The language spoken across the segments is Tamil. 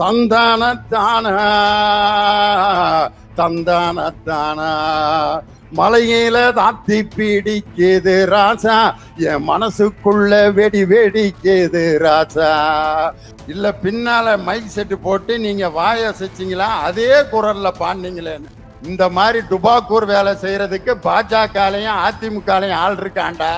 தந்தான தந்தான மலையில தாத்தி பிடிக்குது ராசா, என் மனசுக்குள்ள வெடி வெடிக்குது ராசா. இல்ல பின்னால மைக் செட்டு போட்டு நீங்க வாய அசைச்சிங்களா, அதே குரல்ல பாண்டிங்களேன்னு. இந்த மாதிரி டுபாக்கூர் வேலை செய்யறதுக்கு பாஜகலையும் அதிமுகலையும் ஆள் இருக்காண்டா.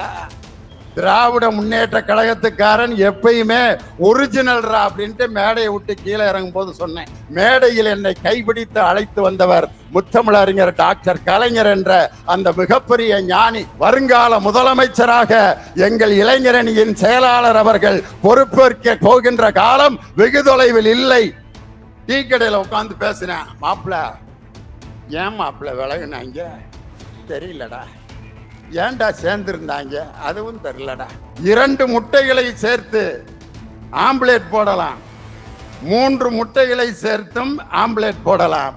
திராவிட முன்னேற்ற கழகத்துக்காரன் எப்பயுமே ஒரிஜினல்ரா அப்படின்ட்டு மேடையை விட்டு கீழே இறங்கும் போது சொன்னேன். மேடையில் என்னை கைபிடித்து அழைத்து வந்தவர் முத்தமிழறிஞர் டாக்டர் கலைஞர் என்ற அந்த மிகப்பெரிய ஞானி. வருங்கால முதலமைச்சராக எங்கள் இளைஞரணியின் செயலாளர் அவர்கள் பொறுப்பேற்க போகின்ற காலம் வெகு தொலைவில் இல்லை. டீ கடையில் உட்காந்து பேசினேன். மாப்பிள்ள ஏன் மாப்பிள்ள விலகுனாங்க தெரியலடா, ஏன்டா சேர்ந்திருந்தாங்க அதுவும் தெரியலடா. 2 முட்டைகளை சேர்த்து ஆம்லேட் போடலாம், 3 முட்டைகளை சேர்த்தும் ஆம்லேட் போடலாம்.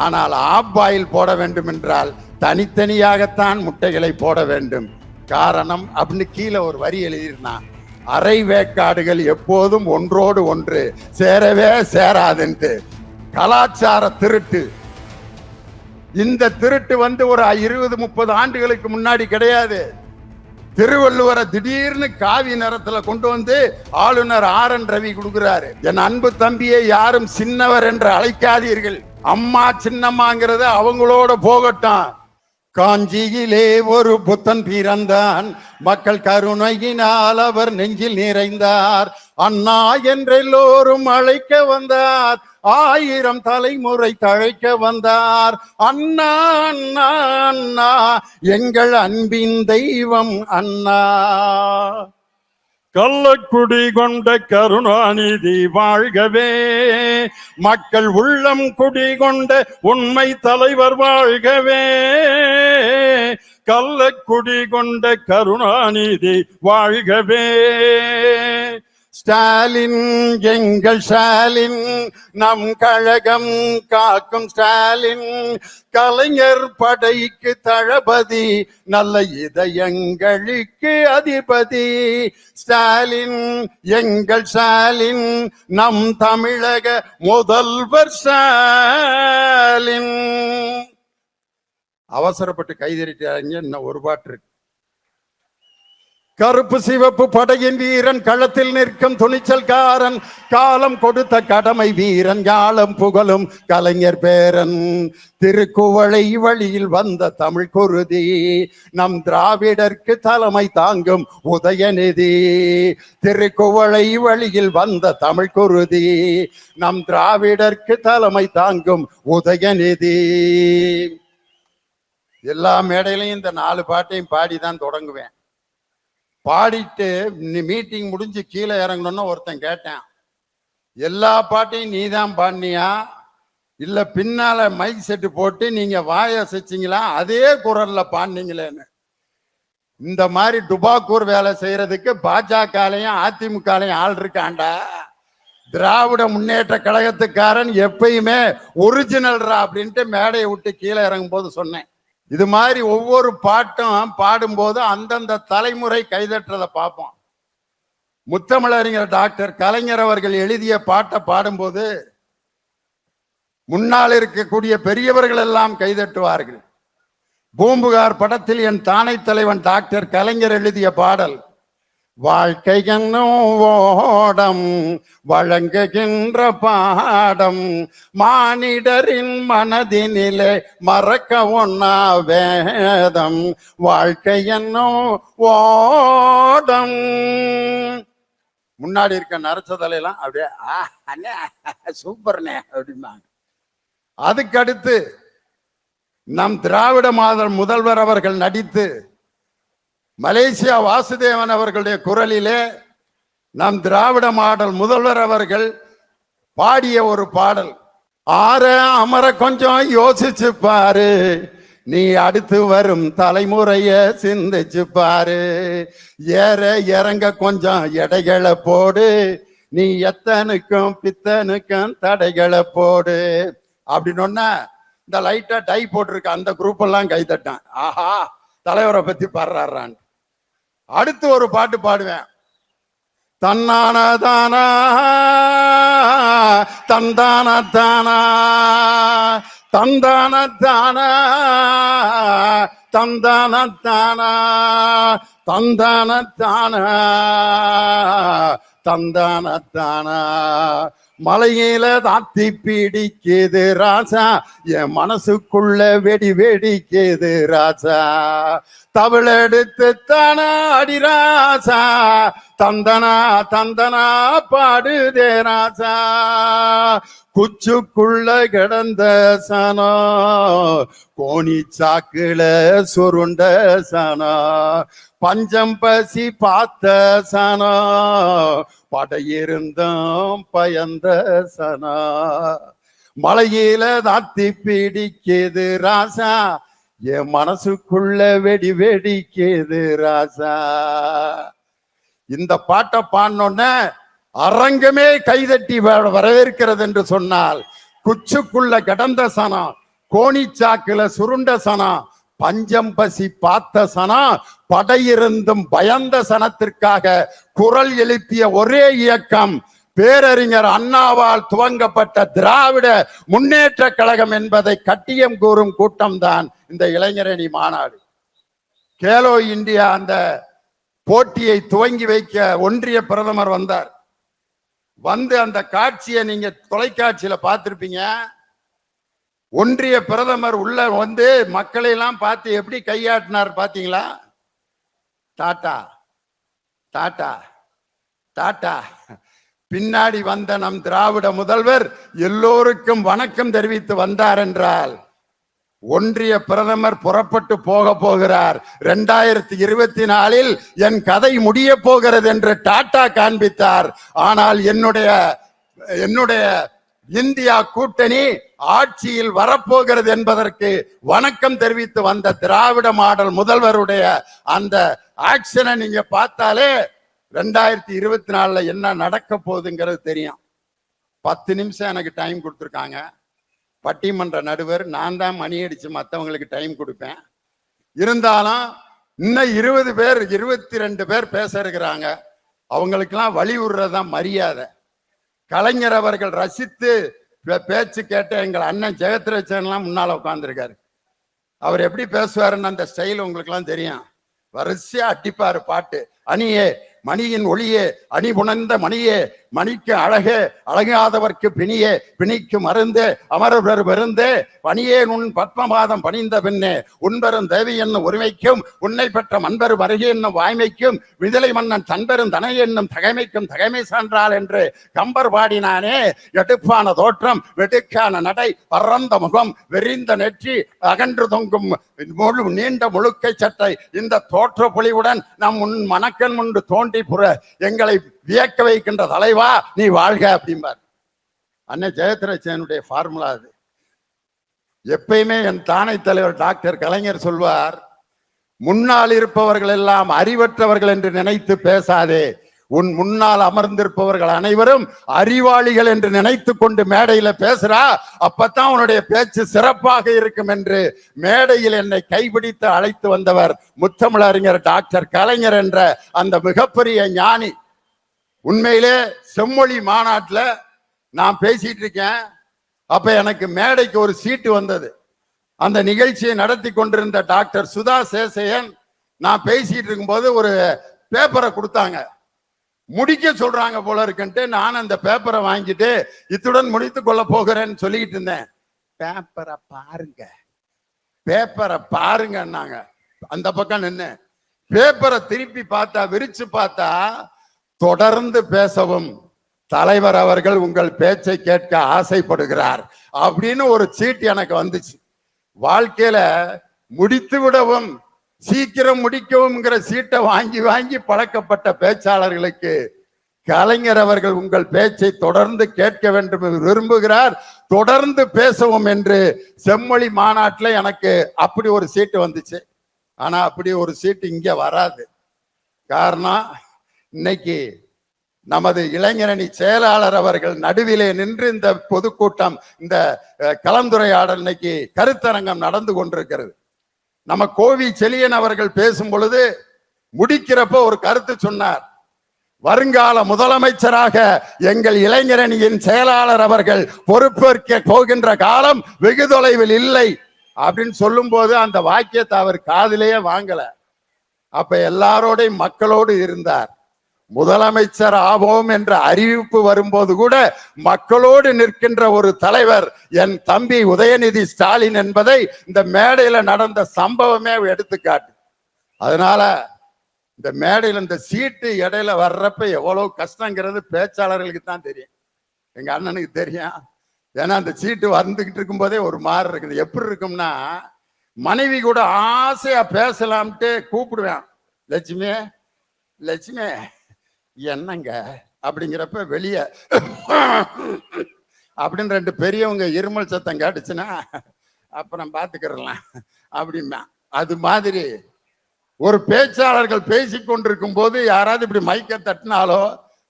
ஆனால் ஆப் பாயில் போட வேண்டும் என்றால் தனித்தனியாகத்தான் முட்டைகளை போட வேண்டும். காரணம் அப்படின்னு கீழே ஒரு வரி எழுதியிருந்தான். அரை வேக்காடுகள் எப்போதும் ஒன்றோடு ஒன்று சேரவே சேராதுன்ட்டு. கலாச்சார திருட்டு. இந்த திருட்டு ஒரு 20-30 ஆண்டுகளுக்கு முன்னாடி கிடையாது. திருவள்ளுவரை திடீர்னு காவி நிறத்துல கொண்டு வந்து ஆளுநர் RN ரவி கொடுக்கிறாரு. என் அன்பு தம்பியை யாரும் சின்னவர் என்று அழைக்காதீர்கள், அம்மா சின்னம்மாங்கிறது அவங்களோட போகட்டும். காஞ்சியிலே ஒரு புத்தன் பிறந்தான், மக்கள் கருணையினால் அவர் நெஞ்சில் நிறைந்தார். அண்ணா என்றெல்லோரும் அழைக்க வந்தார், 1000 தலைமுறை தழைக்க வந்தார். அண்ணா அண்ணா அண்ணா எங்கள் அன்பின் தெய்வம் அண்ணா. கள்ளக்குடி கொண்ட கருணாநிதி வாழ்கவே, மக்கள் உள்ளம் குடி கொண்ட உண்மை தலைவர் வாழ்கவே. கள்ளக்குடி கொண்ட கருணாநிதி வாழ்கவே. ஸ்டாலின் எங்கள் ஸ்டாலின், நம் கழகம் காக்கும் ஸ்டாலின். கலைஞர் படைக்கு தளபதி, நல்ல இதயங்களுக்கு அதிபதி. ஸ்டாலின் எங்கள் ஸ்டாலின், நம் தமிழக முதல்வர் ஸ்டாலின். அவசரப்பட்டு கைதறிட்டாங்க. இன்னும் ஒரு பாட்டு இருக்கு. கருப்பு சிவப்பு படையின் வீரன், களத்தில் நிற்கும் துணிச்சல்காரன், காலம் கொடுத்த கடமை வீரன், ஞாலம் புகழும் கலைஞர் பேரன். திருக்குவளை வழியில் வந்த தமிழ் குருதி, நம் திராவிடர்க்கு தலைமை தாங்கும் உதயநிதி. திருக்குவளை வழியில் வந்த தமிழ் குருதி, நம் திராவிடர்க்கு தலைமை தாங்கும் உதயநிதி. எல்லா மேடையிலையும் இந்த 4 பாட்டையும் பாடிதான் தொடங்குவேன். பாடிட்டு மீட்டிங் முடிஞ்சு கீழே இறங்கணும்னு ஒருத்தன் கேட்டேன், எல்லா பாட்டையும் நீதான் பாடினியா, இல்ல பின்னால மைக் செட்டு போட்டு நீங்க வாய அசைச்சிங்களா, அதே குரல்ல பாடினீங்களேன்னு. இந்த மாதிரி டுபாக்கூர் வேலை செய்யறதுக்கு பாஜகலையும் அதிமுகலையும் ஆள் இருக்காண்டா. திராவிட முன்னேற்ற கழகத்துக்காரன் எப்பயுமே ஒரிஜினல்ரா அப்படின்ட்டு மேடையை விட்டு கீழே இறங்கும் போது சொன்னேன். இது மாதிரி ஒவ்வொரு பாட்டும் பாடும்போது அந்தந்த தலைமுறை கைதட்டுறதை பார்ப்போம். முத்தமிழறிஞர் டாக்டர் கலைஞர் அவர்கள் எழுதிய பாட்டை பாடும்போது முன்னால் இருக்கக்கூடிய பெரியவர்கள் எல்லாம் கைதட்டுவார்கள். பூம்புகார் படத்தில் என் தானை தலைவன் டாக்டர் கலைஞர் எழுதிய பாடல், வாழ்க்கை என்னும் ஓடம் வழங்குகின்ற பாடம், மானிடரின் மனதினிலே மறக்க ஒண்ணா வேதம். வாழ்க்கை என்னும் ஓடம். முன்னாடி இருக்க நரச்ச தலையெல்லாம் அப்படியே அண்ணே சூப்பர்னே அப்படிம்பாங்க. அதுக்கடுத்து நம் திராவிட மாடல் முதல்வர் அவர்கள் நடித்து மலேசியா வாசுதேவன் அவர்களுடைய குரலிலே நம் திராவிட மாடல் முதல்வர் அவர்கள் பாடிய ஒரு பாடல், ஆற அமர கொஞ்சம் யோசிச்சு பாரு, நீ அடுத்து வரும் தலைமுறைய சிந்திச்சு பாரு, ஏற இறங்க கொஞ்சம் எடைகளை போடு, நீ எத்தனுக்கும் பித்தனுக்கும் தடைகளை போடு அப்படின்னு. இந்த லைட்டா டை போட்டிருக்க அந்த குரூப் எல்லாம் கைதட்டான். ஆஹா, தலைவரை பத்தி பாடுறான். அடுத்து ஒரு பாட்டு பாடுவேன், தன்னான தானா தந்தான தானா தந்தான தானா தந்தான தானா தந்தான தானா தந்தான தானா மலையில தாத்தி பிடிக்குது ராசா, என் மனசுக்குள்ள வெடி வெடிக்குது ராசா, தவிழெடுத்து தானா அடி ராசா, தந்தனா தந்தனா பாடுதே ராசா, குச்சுக்குள்ள கிடந்த சனா கோணி சாக்குல சுருண்ட சனா, பஞ்சம் பசி பார்த்த சனா படையிருந்தோம் பயந்த சனா, மலையில தாத்தி பிடிக்குது ராசா, என் மனசுக்குள்ள வெடி வெடிக்குது ராசா. இந்த பாட்டை பாடினோன்ன அரங்கமே கைதட்டி வரவேற்கிறது என்று சொன்னால், குச்சுக்குள்ள கடந்த சனா கோணிச்சாக்குல சுருண்ட சனா பஞ்சம் பசி பார்த்த சனா படையிருந்தும் பயந்த சனத்திற்காக குரல் எழுப்பிய ஒரே இயக்கம் பேரறிஞர் அண்ணாவால் துவங்கப்பட்ட திராவிட முன்னேற்ற கழகம் என்பதை கட்டியம் கூறும் கூட்டம்தான் இந்த இளைஞரணி மாநாடு. கேலோ இந்தியா அந்த போட்டியை துவங்கி வைக்க ஒன்றிய பிரதமர் வந்தார். வந்து அந்த காட்சியை நீங்க தொலைக்காட்சியில பார்த்திருப்பீங்க. ஒன்றிய பிரதமர் உள்ள வந்து மக்களை எல்லாம் பார்த்து எப்படி கையாட்டினார் பாத்தீங்களா? Tata tata tata. பின்னாடி வந்த நம் திராவிட முதல்வர் எல்லோருக்கும் வணக்கம் தெரிவித்து வந்தார் என்றால், ஒன்றிய பிரதமர் புறப்பட்டு போகிறார். 2024 என் கதை முடிய போகிறது என்று டாட்டா காண்பித்தார். ஆனால் என்னுடைய இந்தியா கூட்டணி ஆட்சியில் வரப்போகிறது என்பதற்கு வணக்கம் தெரிவித்து வந்த திராவிட மாடல் முதல்வருடைய அந்த ஆக்ஷனை நீங்க பார்த்தாலே 2024 என்ன நடக்க போகுதுங்கிறது தெரியும். 10 நிமிஷம் எனக்கு டைம் கொடுத்துருக்காங்க. பட்டிமன்ற நடுவர் நான் தான் மணி அடிச்சு மற்றவங்களுக்கு டைம் கொடுப்பேன். இருந்தாலும் இன்னும் 22 பேர் பேச இருக்கிறாங்க. அவங்களுக்கெல்லாம் வழி விடுறதுதான் மரியாதை. கலைஞர் அவர்கள் ரசித்து பேச்சு கேட்ட எங்கள் அண்ணன் ஜெகத்ரட்சன்லாம் முன்னால உட்கார்ந்துருக்காரு. அவர் எப்படி பேசுவாருன்னு அந்த ஸ்டைல் உங்களுக்கு எல்லாம் தெரியும். வரிசையா அடிப்பாரு பாட்டு. அணியே மணியின் ஒளியே அணி புணர்ந்த மணியே மணிக்கு அழகே அழகாதவர்க்கு பிணியே பிணிக்கு மருந்தே அமரர் மருந்தே பணியே உன் பத்மபாதம் பணிந்த பின்னே உன்பெரும் தேவி என்னும் உரிமைக்கும் உன்னை பெற்ற மண்பெரு மருகே என்னும் வாய்மைக்கும் விதலை மன்னன் தன்பெரும் தனை என்னும் தகைமைக்கும் தகைமை சான்றாள் என்று கம்பர் பாடினானே. எடுப்பான தோற்றம் வெடுக்கான நடை பறந்த முகம் வெறிந்த நெற்றி அகன்று தொங்கும் நீண்ட முழுக்கை சட்டை இந்த தோற்ற பொலிவுடன் நம் உன் மணக்கன் முன்று தோன்றி புற எங்களை வியக்க வைக்கின்ற தலைவா நீ வாழ்க அப்படிம்பார். அண்ணன் ஜெயத்ரட்சனுடைய ஃபார்முலா அது. எப்பயுமே என் தானை தலைவர் டாக்டர் கலைஞர் சொல்வார், முன்னால் இருப்பவர்கள் எல்லாம் அறிவற்றவர்கள் என்று நினைத்து பேசாதே, உன் முன்னால் அமர்ந்திருப்பவர்கள் அனைவரும் அறிவாளிகள் என்று நினைத்து கொண்டு மேடையில பேசுறா, அப்பத்தான் உன்னுடைய பேச்சு சிறப்பாக இருக்கும் என்று மேடையில் என்னை கைபிடித்து அழைத்து வந்தவர் முத்தமிழறிஞர் டாக்டர் கலைஞர் என்ற அந்த மிகப்பெரிய ஞானி. உண்மையிலே செம்மொழி மாநாட்டில் நான் பேசிட்டு இருக்கேன். அப்ப எனக்கு மேடைக்கு ஒரு சீட்டு வந்தது. அந்த நிகழ்ச்சியை நடத்தி கொண்டிருந்த டாக்டர் சுதா சேசையன் நான் பேசிட்டு இருக்கும்போது ஒரு பேப்பரை கொடுத்தாங்க. முடிக்க சொல்றாங்க போல இருக்குன்ட்டு நான் அந்த பேப்பரை வாங்கிட்டு இத்துடன் முடித்துக் கொள்ள போகிறேன்னு சொல்லிக்கிட்டு இருந்தேன். பேப்பரை பாருங்கன்னாங்க. அந்த பக்கம் நின்று பேப்பரை திருப்பி பார்த்தா, விரிச்சு பார்த்தா, தொடர்ந்து பேசவும் தலைவர் அவர்கள் உங்கள் பேச்சை கேட்க ஆசைப்படுகிறார் அப்படின்னு ஒரு சீட் எனக்கு வந்துச்சு. வாழ்க்கையில முடித்து விடவும் சீக்கிரம் முடிக்கவும்ங்கிற சீட்டை வாங்கி வாங்கி பழக்கப்பட்ட பேச்சாளர்களுக்கு கலைஞர் அவர்கள் உங்கள் பேச்சை தொடர்ந்து கேட்க வேண்டும் விரும்புகிறார், தொடர்ந்து பேசவும் என்று செம்மொழி மாநாட்டில் எனக்கு அப்படி ஒரு சீட்டு வந்துச்சு. ஆனா அப்படி ஒரு சீட்டு இங்க வராது. காரணம், இன்னைக்கு நமது இளைஞரணி செயலாளர் அவர்கள் நடுவிலே நின்று இந்த பொதுக்கூட்டம், இந்த கலந்துரையாடல், இன்னைக்கு கருத்தரங்கம் நடந்து கொண்டிருக்கிறது. நம்ம கோவி செலியன் அவர்கள் பேசும் பொழுது முடிக்கிறப்ப ஒரு கருத்து சொன்னார். வருங்கால முதலமைச்சராக எங்கள் இளைஞரணியின் செயலாளர் அவர்கள் பொறுப்பேற்க போகின்ற காலம் வெகு தொலைவில் இல்லை அப்படின்னு சொல்லும் போது அந்த வாக்கியத்தை அவர் காதிலேயே வாங்கல. அப்ப எல்லாரோட மக்களோடு இருந்தார். முதலமைச்சர் ஆவோம் என்ற அறிவிப்பு வரும்போது கூட மக்களோடு நிற்கின்ற ஒரு தலைவர் என் தம்பி உதயநிதி ஸ்டாலின் என்பதை இந்த மேடையில நடந்த சம்பவமே எடுத்துக்காட்டு. அதனால இந்த மேடையில் இந்த சீட்டு இடையில வர்றப்ப எவ்வளவு கஷ்டங்கிறது பேச்சாளர்களுக்கு தான் தெரியும், எங்க அண்ணனுக்கு தெரியும். ஏன்னா அந்த சீட்டு வந்துகிட்டு இருக்கும் போதே ஒரு மாதிரி இருக்குது. எப்படி இருக்கும்னா, மனைவி கூட ஆசையா பேசலாம்ட்டு கூப்பிடுவேன், லட்சுமி லட்சுமி என்னங்க அப்படிங்கிறப்ப வெளியே அப்படின்னு ரெண்டு பெரியவங்க இருமல் சத்தம் கேட்டுச்சுன்னா அப்புறம் பார்த்துக்கிறலாம் அப்படின்னா, அது மாதிரி ஒரு பேச்சாளர்கள் பேசிக்கொண்டிருக்கும் போது யாராவது இப்படி மைக்க தட்டினாலோ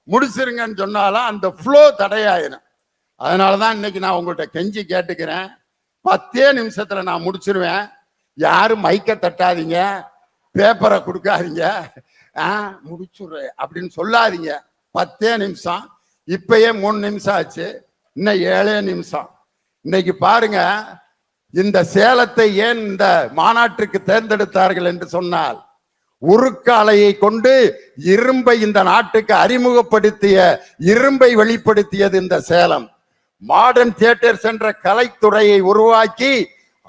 முடிச்சிருங்கன்னு சொன்னாலும் அந்த ஃப்ளோ தடையாயிரும். அதனாலதான் இன்னைக்கு நான் உங்கள்கிட்ட கெஞ்சி கேட்டுக்கிறேன், 10 நிமிஷத்துல நான் முடிச்சிருவேன். யாரும் மைக்க தட்டாதீங்க, பேப்பரை கொடுக்காதீங்க, முடிச்சுடுறேன் அப்படின்னு சொல்லாதீங்க. 10 நிமிஷம். இப்பயே 3 நிமிஷம் ஆச்சு, இன்னும் 7 நிமிஷம். இன்னைக்கு பாருங்க, இந்த சேலத்தை ஏன் இந்த மாநாட்டுக்கு தேர்ந்தெடுத்தார்கள் என்று சொன்னால், உருக்காலையை கொண்டு இரும்பை இந்த நாட்டுக்கு அறிமுகப்படுத்திய, இரும்பை வெளிப்படுத்தியது இந்த சேலம். மாடர்ன் தியேட்டர்ஸ் என்ற கலைத்துறையை உருவாக்கி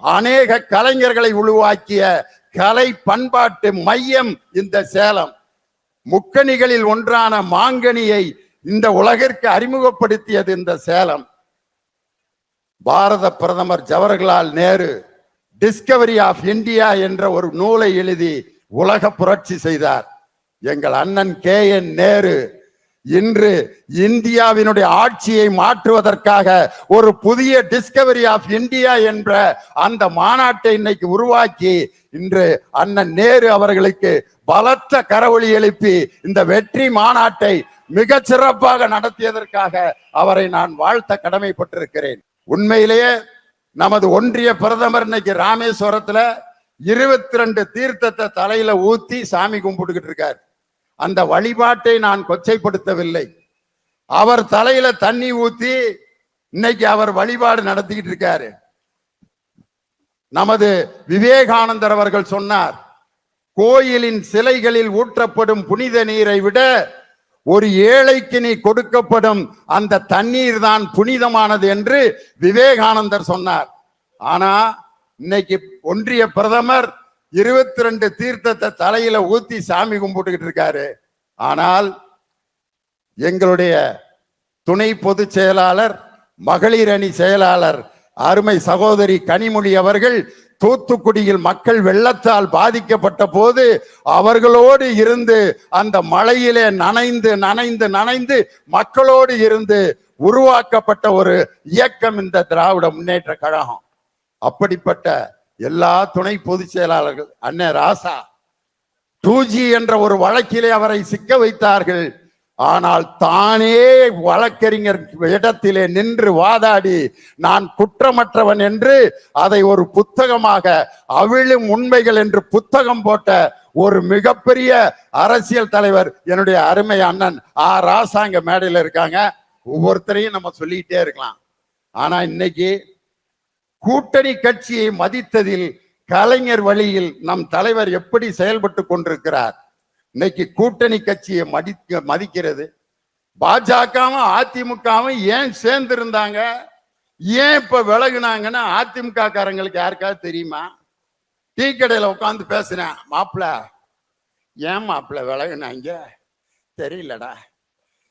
அநேக கலைஞர்களை உருவாக்கிய கலை பண்பாட்டு மையம் இந்த சேலம். முக்கணிகளில் ஒன்றான மாங்கனியை இந்த உலகிற்கு அறிமுகப்படுத்தியது இந்த சேலம். பாரத பிரதமர் Jawaharlal Nehru Discovery of India என்ற ஒரு நூலை எழுதி உலக புரட்சி செய்தார். எங்கள் அண்ணன் KN நேரு இன்று இந்தியாவினுடைய ஆட்சியை மாற்றுவதற்காக ஒரு புதிய டிஸ்கவரி ஆஃப் இந்தியா என்ற அந்த மாநாட்டை இன்னைக்கு உருவாக்கி இன்று அண்ணன் நேரு அவர்களுக்கு பலத்த கரவொலி எழுப்பி இந்த வெற்றி மாநாட்டை மிக சிறப்பாக நடத்தியதற்காக அவரை நான் வாழ்த்த கடமைப்பட்டிருக்கிறேன். உண்மையிலேயே நமது ஒன்றிய பிரதமர் இன்னைக்கு ராமேஸ்வரத்துல 22 தீர்த்தத்தை தலையில ஊத்தி சாமி கும்பிட்டுக்கிட்டு இருக்கார். அந்த வழிபாட்டை நான் கொச்சைப்படுத்தவில்லை. அவர் தலையில தண்ணி ஊத்தி இன்னைக்கு அவர் வழிபாடு நடத்திக்கிட்டு இருக்காரு. நமது விவேகானந்தர் அவர்கள் சொன்னார், கோயிலின் சிலைகளில் ஊற்றப்படும் புனித நீரை விட ஒரு ஏழைக்கு நீ கொடுக்கப்படும் அந்த தண்ணீர் தான் புனிதமானது என்று விவேகானந்தர் சொன்னார். ஆனா இன்னைக்கு ஒன்றிய பிரதமர் 22 தீர்த்தத்தை தலையில ஊத்தி சாமி கும்பிட்டுக்கிட்டு இருக்காரு. ஆனால் எங்களுடைய துணை பொதுச் செயலாளர், மகளிர் அணி செயலாளர் அருமை சகோதரி கனிமொழி அவர்கள் தூத்துக்குடியில் மக்கள் வெள்ளத்தால் பாதிக்கப்பட்ட போது அவர்களோடு இருந்து அந்த மழையிலே நனைந்து நனைந்து நனைந்து மக்களோடு இருந்து உருவாக்கப்பட்ட ஒரு இயக்கம் இந்த திராவிட முன்னேற்ற கழகம். அப்படிப்பட்ட எல்லா துணை பொதுச் செயலாளர்கள், அண்ணன் ராசா 2G என்ற ஒரு வழக்கிலே அவரை சிக்க வைத்தார்கள். ஆனால் தானே வழக்கறிஞர் இடத்திலே நின்று வாதாடி நான் குற்றமற்றவன் என்று அதை ஒரு புத்தகமாக, அவிழும் உண்மைகள் என்று புத்தகம் போட்ட ஒரு மிகப்பெரிய அரசியல் தலைவர் என்னுடைய அருமை அண்ணன் ராசா இங்க மேடையில் இருக்காங்க. ஒவ்வொருத்தரையும் நம்ம சொல்லிக்கிட்டே இருக்கலாம். ஆனா இன்னைக்கு கூட்டணி கட்சியை மதித்ததில் கலைஞர் வழியில் நம் தலைவர் எப்படி செயல்பட்டு கொண்டிருக்கிறார். இன்னைக்கு கூட்டணி கட்சியை மதிக்கிறது. பாஜகவும் அதிமுகவும் ஏன் சேர்ந்து இருந்தாங்க, ஏன் இப்ப விலகுனாங்கன்னு அதிமுக காரங்களுக்கு யாருக்காவது தெரியுமா? டீ கடையில உட்காந்து பேசுறேன், மாப்பிள்ள ஏன் மாப்பிள்ள விலகுனாங்க தெரியலடா,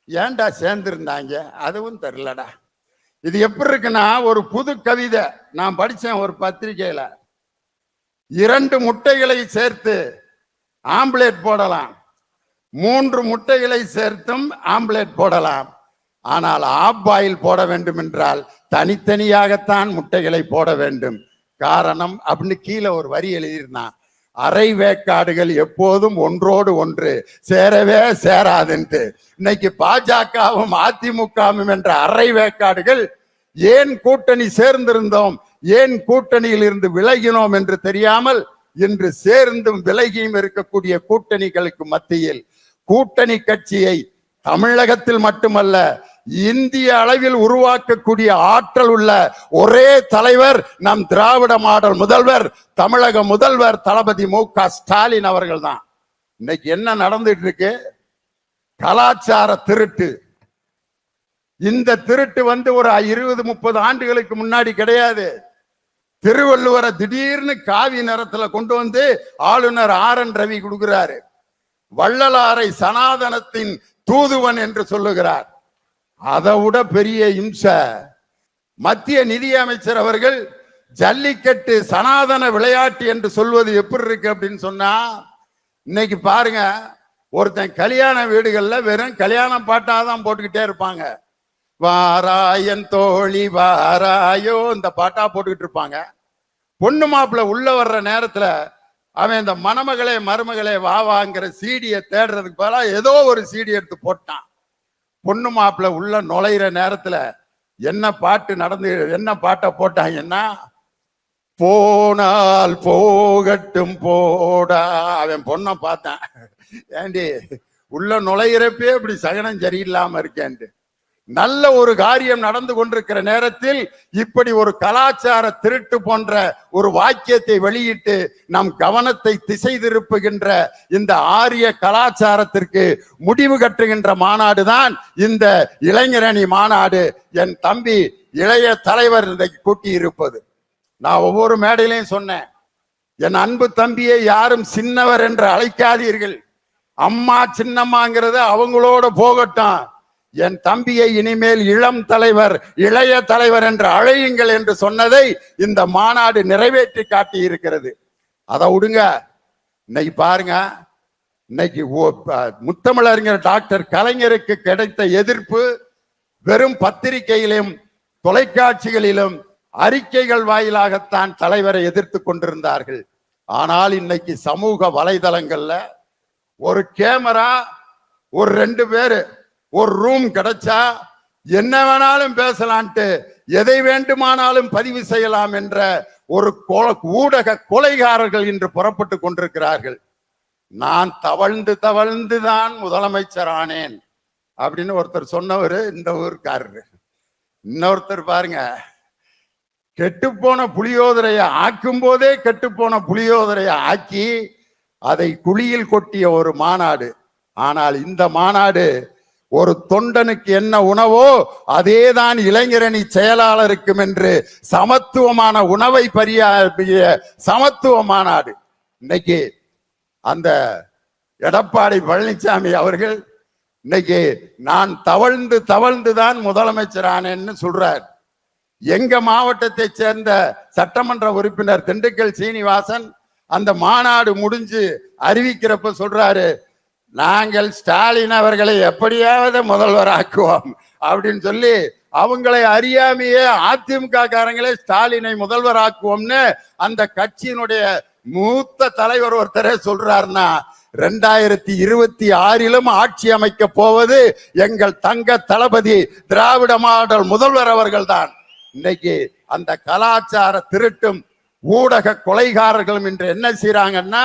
ஏன்டா சேர்ந்து இருந்தாங்க அதுவும் தெரியலடா. இது எப்படி இருக்குன்னா, ஒரு புது கவிதை நான் படிச்சேன் ஒரு பத்திரிகையில. 2 முட்டைகளை சேர்த்து ஆம்லேட் போடலாம், 3 முட்டைகளை சேர்த்தும் ஆம்லேட் போடலாம். ஆனால் ஆப் பாயில் போட வேண்டும் என்றால் தனித்தனியாகத்தான் முட்டைகளை போட வேண்டும். காரணம் அப்படின்னு கீழே ஒரு வரி எழுதியிருந்தான், அரை வேக்காடுகள் எப்போதும் ஒன்றோடு ஒன்று சேரவே சேராதுன்ட்டு. இன்னைக்கு பாஜகவும் அதிமுகவும் என்ற அரை வேக்காடுகள் ஏன் கூட்டணி சேர்ந்திருந்தோம், ஏன் கூட்டணியில் இருந்து விலகினோம் என்று தெரியாமல் இன்று சேர்ந்தும் விலகியும் இருக்கக்கூடிய கூட்டணிகளுக்கு மத்தியில் கூட்டணி கட்சியை தமிழகத்தில் மட்டுமல்ல, இந்திய அளவில் உருவாக்கக்கூடிய ஆற்றல் உள்ள ஒரே தலைவர் நம் திராவிட மாடல் முதல்வர், தமிழக முதல்வர் தளபதி மு.க. ஸ்டாலின் அவர்கள் தான். இன்னைக்கு என்ன நடந்துட்டு இருக்கு? கலாச்சார திருட்டு. இந்த திருட்டு ஒரு 20-30 ஆண்டுகளுக்கு முன்னாடி கிடையாது. திருவள்ளுவரை திடீர்னு காவி நிறத்துல கொண்டு வந்து ஆளுநர் ஆர்.என். ரவி கொடுக்கிறாரு. வள்ளலாரை சனாதனத்தின் தூதுவன் என்று சொல்லுகிறார். அதை விட பெரிய இம்சை, மத்திய நிதி அமைச்சர் அவர்கள் ஜல்லிக்கட்டு சனாதன விளையாட்டு என்று சொல்வது எப்படி இருக்கு அப்படின்னு சொன்னா, இன்னைக்கு பாருங்க, ஒருத்தன் கல்யாண வீடுகள்ல வெறும் கல்யாண பாட்டாதான் போட்டுக்கிட்டே இருப்பாங்க. வாராயன் தோழி வாராயோ இந்த பாட்டா போட்டுக்கிட்டு இருப்பாங்க. பொண்ணு மாப்பிள்ள உள்ள வர்ற நேரத்துல அவன் இந்த மணமகளே மருமகளே வாங்கிற சீடியை தேடுறதுக்கு பதிலாக ஏதோ ஒரு சீடி எடுத்து போட்டான். பொண்ணு மாப்பிள்ள உள்ள நுழையிற நேரத்துல என்ன பாட்டு நடந்து, என்ன பாட்டை போட்டாங்கன்னா, போனால் போகட்டும் போடா. அவன் பொண்ணை பார்த்தான், ஏண்டி உள்ள நுழையிறப்பே இப்படி சகனம் சரியில்லாம இருக்கேன்ட்டு. நல்ல ஒரு காரியம் நடந்து கொண்டிருக்கிற நேரத்தில் இப்படி ஒரு கலாச்சார திருட்டு போன்ற ஒரு வாக்கியத்தை வெளியிட்டு நம் கவனத்தை திசை திருப்புகின்ற இந்த ஆரிய கலாச்சாரத்திற்கு முடிவு கட்டுகின்ற மாநாடு தான் இந்த இளைஞரணி மாநாடு. என் தம்பி இளைய தலைவர் இன்றைக்கு கூட்டி இருப்பது. நான் ஒவ்வொரு மேடையிலையும் சொன்னேன், என் அன்பு தம்பியை யாரும் சின்னவர் என்று அழைக்காதீர்கள். அம்மா சின்னம்மாங்கிறது அவங்களோட போகட்டும். என் தம்பியை இனிமேல் இளம் தலைவர், இளைய தலைவர் என்று அழையுங்கள் என்று சொன்னதை இந்த மாநாடு நிறைவேற்றி காட்டி இருக்கிறது. அதை விடுங்க. இன்னைக்கு பாருங்க, இன்னைக்கு முத்தமிழறிஞர் டாக்டர் கலைஞருக்கு கிடைத்த எதிர்ப்பு வெறும் பத்திரிகையிலும் தொலைக்காட்சிகளிலும் அறிக்கைகள் வாயிலாகத்தான் தலைவரை எதிர்த்து கொண்டிருந்தார்கள். ஆனால் இன்னைக்கு சமூக வலைதளங்கள்ல ஒரு கேமரா, ஒரு 2 பேரு, ஒரு ரூம் கிடைச்சா என்ன வேணாலும் பேசலான்ட்டு, எதை வேண்டுமானாலும் பதிவு செய்யலாம் என்ற ஒரு ஊடக கொலைகாரர்கள் இன்று புறப்பட்டு கொண்டிருக்கிறார்கள். நான் தவழ்ந்து தவழ்ந்து தான் முதலமைச்சர் ஆனேன் அப்படின்னு ஒருத்தர் சொன்னவர் இந்த ஊருக்காரரு. இன்னொருத்தர் பாருங்க, கெட்டுப்போன புளியோதரையை ஆக்கும் போதே கெட்டுப்போன புளியோதரையை ஆக்கி அதை குழியில் கொட்டிய ஒரு மாநாடு. ஆனால் இந்த மாநாடு ஒரு தொண்டனுக்கு என்ன உணவோ அதேதான் இளைஞரணி செயலாளருக்கும் என்று சமத்துவமான உணவை பரியாற்றிய சமத்துவ மாநாடு. இன்னைக்கு அந்த எடப்பாடி பழனிசாமி அவர்கள் இன்னைக்கு நான் தவழ்ந்து தவழ்ந்து தான் முதலமைச்சர் ஆனேன்னு சொல்றார். எங்க மாவட்டத்தை சேர்ந்த சட்டமன்ற உறுப்பினர் திண்டுக்கல் சீனிவாசன் அந்த மாநாடு முடிஞ்சு அறிவிக்கிறப்ப சொல்றாரு, நாங்கள் ஸ்டாலின் அவர்களை எப்படியாவது முதல்வராக்குவோம் அப்படின்னு சொல்லி அவங்களை அறியாமையே அதிமுக காரங்களே ஸ்டாலினை முதல்வராக்குவோம்னு அந்த கட்சியினுடைய மூத்த தலைவர் ஒருத்தரே சொல்றாருன்னா, 2026 ஆட்சி அமைக்க போவது எங்கள் தங்க தளபதி திராவிட மாடல் முதல்வர் அவர்கள் தான். இன்னைக்கு அந்த கலாச்சார திருட்டும் ஊடக கொலைகாரர்களும் இன்று என்ன செய்யறாங்கன்னா,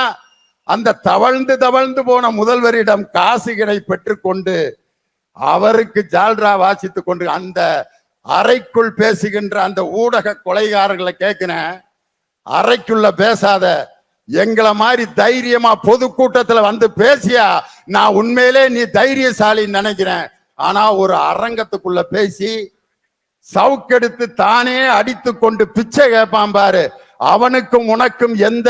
அந்த தவழ்ந்து தவழ்ந்து போன முதல்வரிடம் காசுகளை பெற்றுக்கொண்டு அவருக்கு ஜால்ரா வாசித்து கொண்டு அந்த அறைக்குள் பேசுகின்ற அந்த ஊடக கொலைகாரர்களை கேட்கிறேன், அறைக்குள்ள பேசாத, எங்களை மாதிரி தைரியமா பொதுக்கூட்டத்துல வந்து பேசியா நான் உண்மையிலே நீ தைரியசாலின்னு நினைக்கிறேன். ஆனா ஒரு அரங்கத்துக்குள்ள பேசி சவுக்கெடுத்து தானே அடித்து கொண்டு பிச்சை கேட்பான் பாரு, அவனுக்கும் உனக்கும் எந்த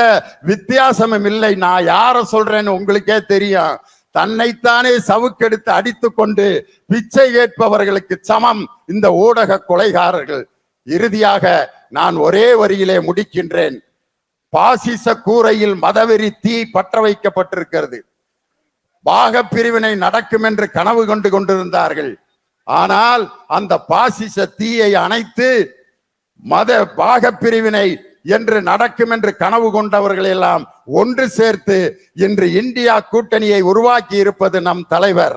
வித்தியாசமும் இல்லை. நான் யார சொல்றேன்னு உங்களுக்கே தெரியும். தன்னைத்தானே சவுக்கெடுத்து அடித்து கொண்டு பிச்சை கேட்பவர்களுக்கு சமம் இந்த ஊடக கொலைகாரர்கள். இறுதியாக நான் ஒரே வரியிலே முடிக்கின்றேன். பாசிச கூரையில் மதவெறி தீ பற்ற வைக்கப்பட்டிருக்கிறது. பாக பிரிவினை நடக்கும் என்று கனவு கொண்டு கொண்டிருந்தார்கள். ஆனால் அந்த பாசிச தீயை அணைத்து மத பாக பிரிவினை என்று நடக்கும் என்று கனவு கொண்டவர்கள் எல்லாம் ஒன்று சேர்த்து இன்று இந்தியா கூட்டணியை உருவாக்கி இருப்பது நம் தலைவர்.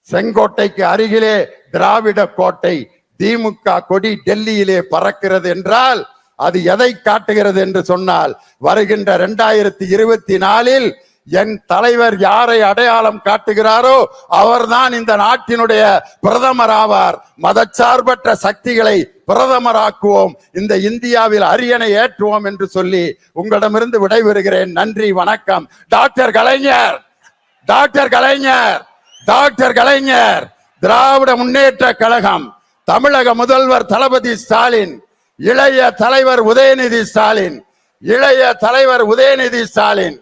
செங்கோட்டைக்கு அருகிலே திராவிட கோட்டை திமுக கொடி டெல்லியிலே பறக்கிறது என்றால் அது எதை காட்டுகிறது என்று சொன்னால், வருகின்ற 2024 என் தலைவர் யாரை அடையாளம் காட்டுகிறாரோ அவர்தான் இந்த நாட்டினுடைய பிரதமர் ஆவார். மதச்சார்பற்ற சக்திகளை பிரதமராக்குவோம், இந்த இந்தியாவில் அரியணை ஏற்றுவோம் என்று சொல்லி உங்களிடமிருந்து விடைபெறுகிறேன். நன்றி, வணக்கம். டாக்டர் கலைஞர், டாக்டர் கலைஞர், டாக்டர் கலைஞர். திராவிட முன்னேற்ற கழகம், தமிழக முதல்வர் தளபதி ஸ்டாலின், இளைய தலைவர் உதயநிதி ஸ்டாலின், இளைய தலைவர் உதயநிதி ஸ்டாலின்.